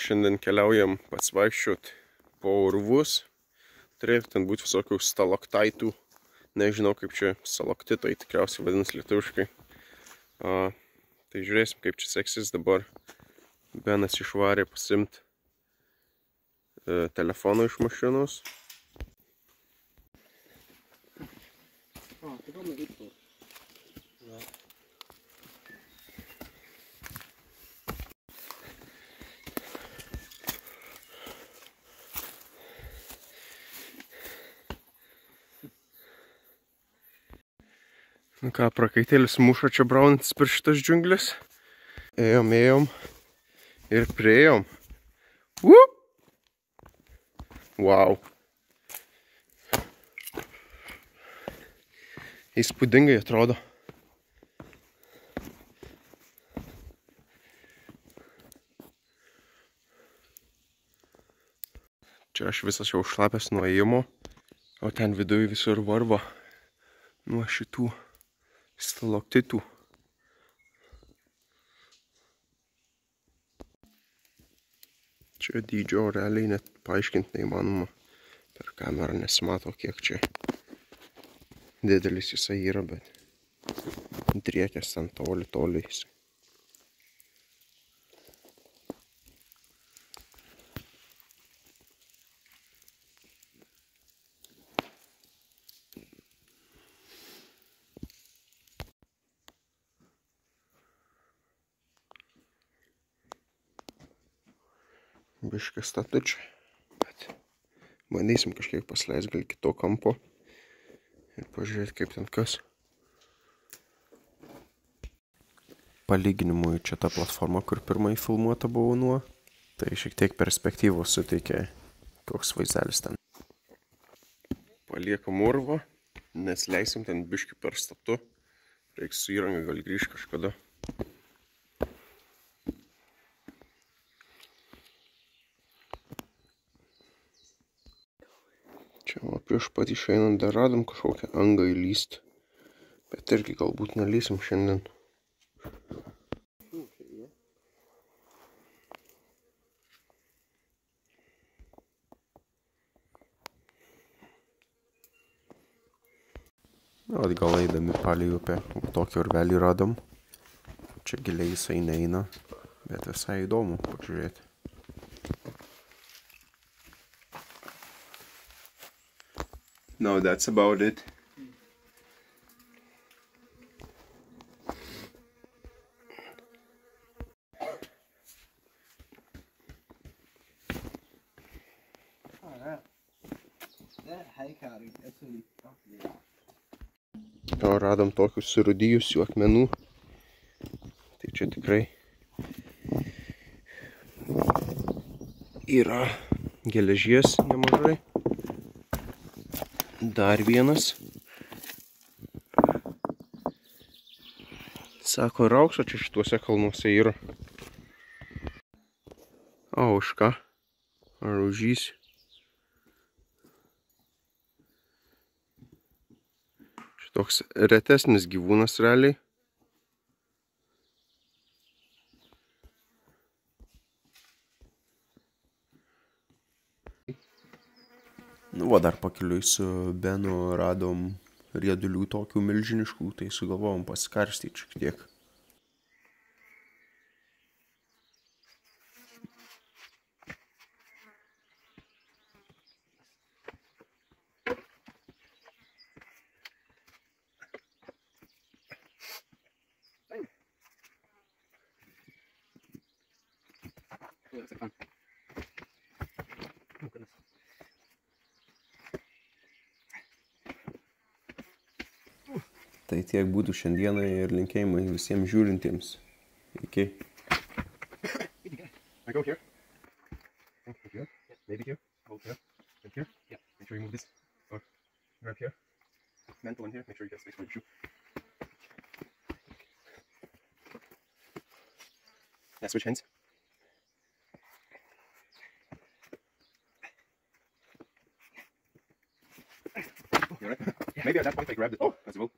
Šiandien keliaujam pasivaikščiot po urvus. Turėtų ten būti visokių stalaktaitų. Nežinau, kaip čia stalaktitai tikriausiai vadinasi lietuviškai. Tai žiūrėsim, kaip čia seksis dabar. Benas išvarė pasimt telefoną iš mašinos. Nu ką, prakaitėlis muša čia braunantis per šitas džiunglės. Ėjom ir priėjom. Wow. Įspūdingai atrodo. Čia aš visas jau šlapęs nuo ėjimo, o ten viduje visur varva nuo šitų stalaktitų. Čia dydžio realiai net paaiškinti neįmanoma. Per kamerą nesimato, kiek čia didelis jisai yra, bet driekęs ten toli jisai. Biškas statučiai, bet bandysim kažkiek pasileis gal kito kampo ir pažiūrėti, kaip ten kas. Palyginimui čia ta platforma, kur pirmai filmuota buvo nuo, tai šiek tiek perspektyvos suteikia, koks vaizdelis ten. Paliekam urvą, nes leisim ten biškį per statu, reiks su įranga gal grįž kažkada. Čia va prieš pat išeinant dar radom kažkokią angą įlyst, bet irgi galbūt nelysim šiandien. Atgal eidami palei upę, tokį urvelį radom. Čia giliai jisai neina, bet visai įdomu pažiūrėti. No, that's about it. O radom tokius surūdijusių akmenų. Tai čia tikrai yra geležies nemažai. Dar vienas. Sako, ir aukso čia šituose kalnuose yra. Auška. Ar užys. Šitoks retesnis gyvūnas realiai. Nu, va, dar pakeliui su Benu radom riedulių tokių milžiniškų, tai sugalvojom pasikarstyti šiek tiek. Tai tiek būtų šiandieną ir linkėjimai visiems žiūrintiems. Iki. I go here. Here. Maybe here. Hold here. And here. Yeah. Make sure you move this. Or grab here. Mantle in here. Make sure you get space for your shoe. Now switch hands. You're right. Maybe at that point I grabbed it as well.